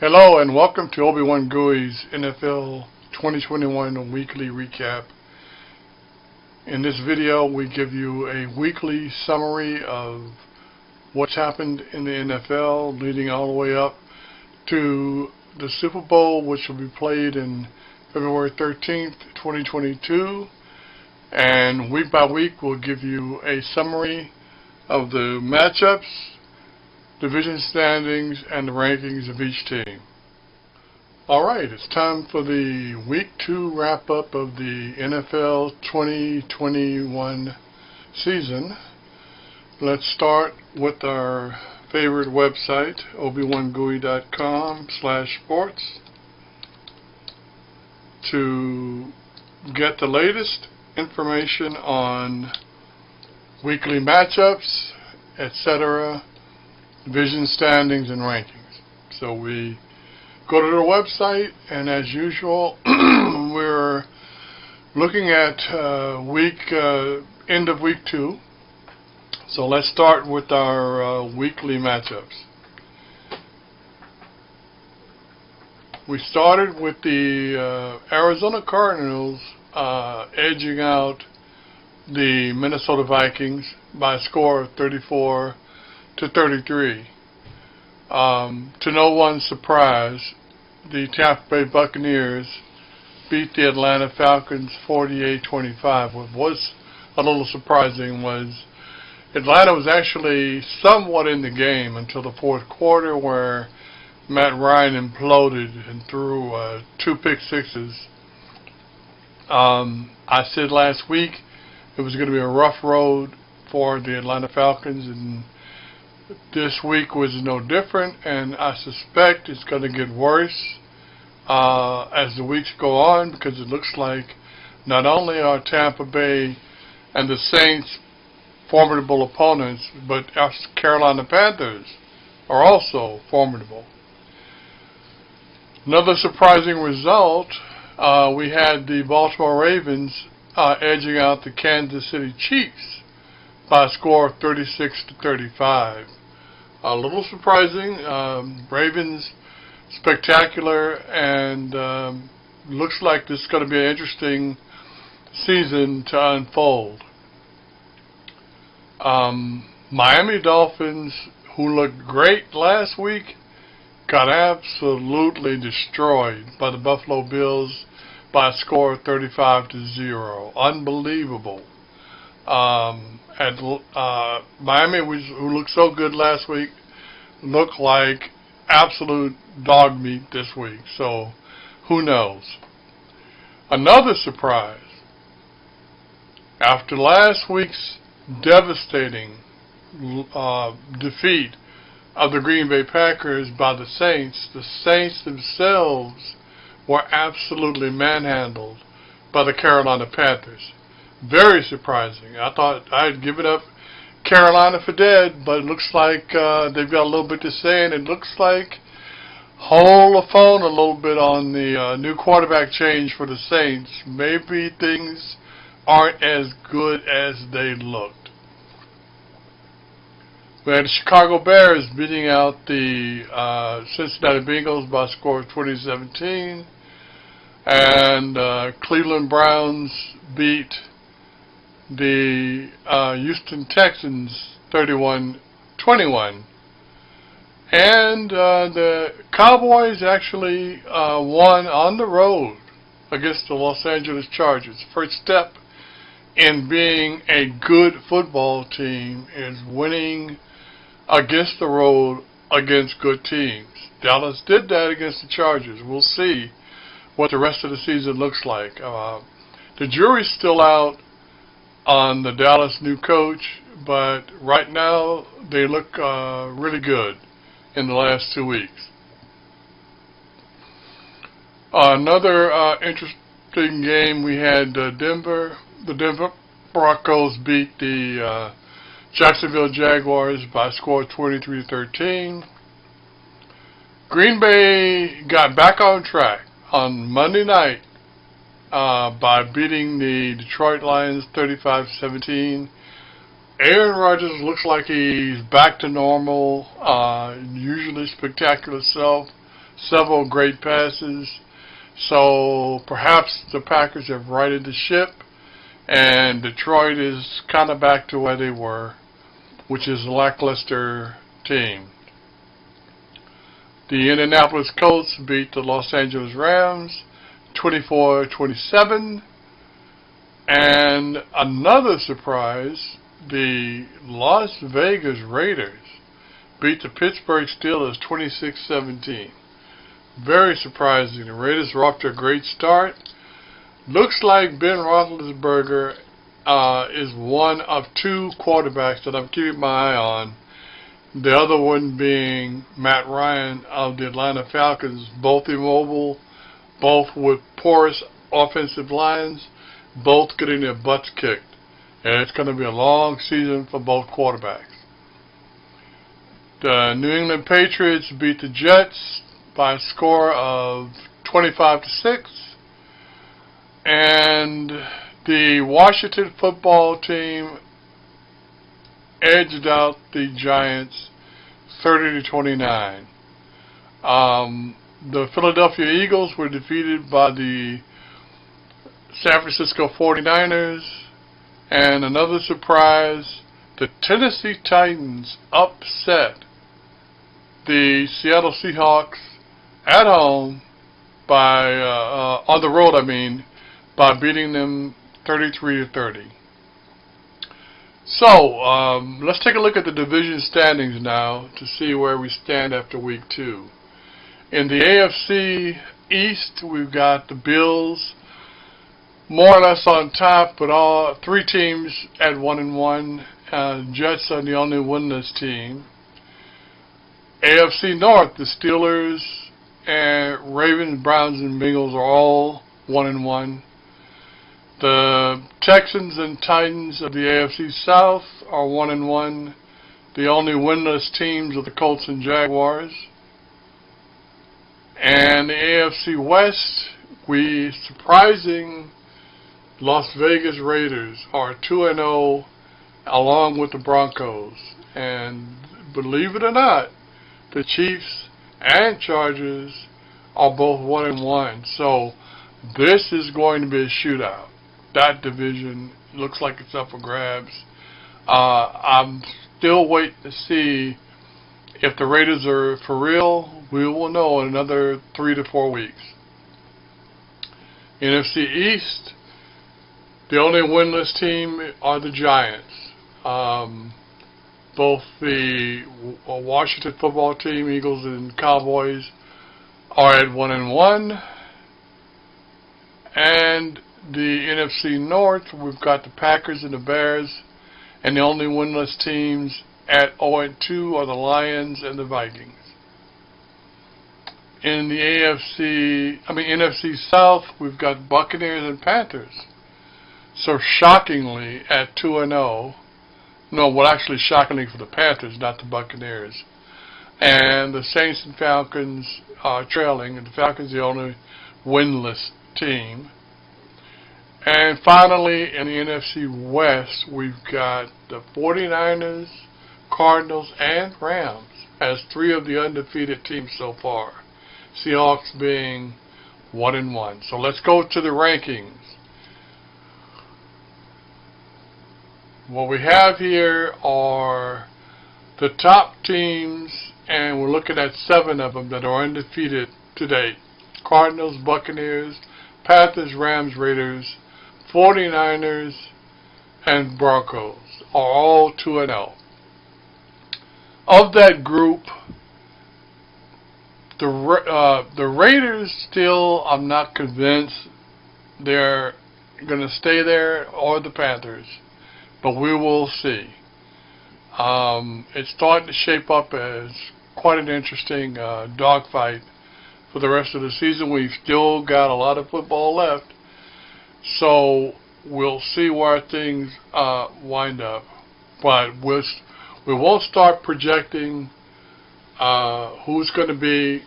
Hello and welcome to Ob1gui's NFL 2021 weekly recap. In this video we give you a weekly summary of what's happened in the NFL leading all the way up to the Super Bowl, which will be played in February 13th, 2022. And week by week we'll give you a summary of the matchups, division standings, and the rankings of each team. Alright, it's time for the Week 2 wrap-up of the NFL 2021 season. Let's start with our favorite website, Ob1gui's.com/sports, to get the latest information on weekly matchups, etc., division standings and rankings. So we go to their website, and as usual, we're looking at end of week 2. So let's start with our weekly matchups. We started with the Arizona Cardinals edging out the Minnesota Vikings by a score of 34-33. To no one's surprise, the Tampa Bay Buccaneers beat the Atlanta Falcons 48-25. What was a little surprising was Atlanta was actually somewhat in the game until the fourth quarter, where Matt Ryan imploded and threw 2 pick sixes. I said last week it was going to be a rough road for the Atlanta Falcons, and this week was no different, and I suspect it's going to get worse as the weeks go on, because it looks like not only are Tampa Bay and the Saints formidable opponents, but our Carolina Panthers are also formidable. Another surprising result, we had the Baltimore Ravens edging out the Kansas City Chiefs by a score of 36-35. A little surprising. Ravens spectacular, and looks like this is going to be an interesting season to unfold. Miami Dolphins, who looked great last week, got absolutely destroyed by the Buffalo Bills by a score of 35-0. Unbelievable. Miami, who looked so good last week, looked like absolute dog meat this week. So, who knows? Another surprise. After last week's devastating defeat of the Green Bay Packers by the Saints themselves were absolutely manhandled by the Carolina Panthers. Very surprising. I thought I had given up Carolina for dead, but it looks like they've got a little bit to say, and it looks like hold the phone a little bit on the new quarterback change for the Saints. Maybe things aren't as good as they looked. We had the Chicago Bears beating out the Cincinnati Bengals by a score of 20-17, and Cleveland Browns beat the Houston Texans 31-21. And the Cowboys actually won on the road against the Los Angeles Chargers. First step in being a good football team is winning against the road against good teams. Dallas did that against the Chargers. We'll see what the rest of the season looks like. The jury's still out on the Dallas new coach, but right now they look really good in the last 2 weeks. Another interesting game, we had the Denver Broncos beat the Jacksonville Jaguars by a score of 23-13. Green Bay got back on track on Monday night by beating the Detroit Lions 35-17. Aaron Rodgers looks like he's back to normal, usually spectacular self. several great passes. So perhaps the Packers have righted the ship, and Detroit is kind of back to where they were, which is a lackluster team. The Indianapolis Colts beat the Los Angeles Rams 24-27. And another surprise, the Las Vegas Raiders beat the Pittsburgh Steelers 26-17. Very surprising. The Raiders were off to a great start. Looks like Ben Roethlisberger is one of two quarterbacks that I'm keeping my eye on. The other one being Matt Ryan of the Atlanta Falcons, both immobile, both with porous offensive lines, both getting their butts kicked. And it's going to be a long season for both quarterbacks. The New England Patriots beat the Jets by a score of 25-6. And the Washington football team edged out the Giants 30-29. The Philadelphia Eagles were defeated by the San Francisco 49ers. And another surprise, the Tennessee Titans upset the Seattle Seahawks at home by, on the road, by beating them 33-30. So, let's take a look at the division standings now to see where we stand after week 2. In the AFC East, we've got the Bills more or less on top, but all three teams at 1-1. Jets are the only winless team. AFC North, the Steelers and Ravens, Browns, and Bengals are all 1-1. The Texans and Titans of the AFC South are 1-1. The only winless teams are the Colts and Jaguars. And the AFC West, surprising Las Vegas Raiders are 2-0 along with the Broncos. And believe it or not, the Chiefs and Chargers are both 1-1. So this is going to be a shootout. That division looks like it's up for grabs. I'm still waiting to see if the Raiders are for real. We will know in another 3 to 4 weeks. NFC East, the only winless team are the Giants. Both the Washington football team, Eagles and Cowboys, are at 1-1. And the NFC North, we've got the Packers and the Bears, and the only winless teams at 0-2 are the Lions and the Vikings. In the NFC South, we've got Buccaneers and Panthers. So shockingly at 2-0. No, well, actually shockingly for the Panthers, not the Buccaneers. And the Saints and Falcons are trailing, and the Falcons are the only winless team. And finally, in the NFC West, we've got the 49ers, Cardinals, and Rams as three of the undefeated teams so far. Seahawks being 1-1. So let's go to the rankings. What we have here are the top teams, and we're looking at 7 of them that are undefeated to date. Cardinals, Buccaneers, Panthers, Rams, Raiders, 49ers, and Broncos are all 2-0. Of that group, the Raiders still, I'm not convinced they're going to stay there, or the Panthers, but we will see. It's starting to shape up as quite an interesting dogfight for the rest of the season. We've still got a lot of football left, so we'll see where things wind up. But we won't start projecting who's going to be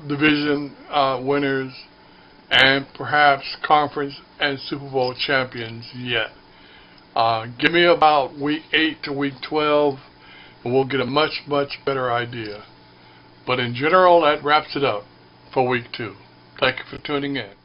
division winners and perhaps conference and Super Bowl champions yet. Give me about week 8 to week 12, and we'll get a much, much better idea. But in general, that wraps it up for week 2. Thank you for tuning in.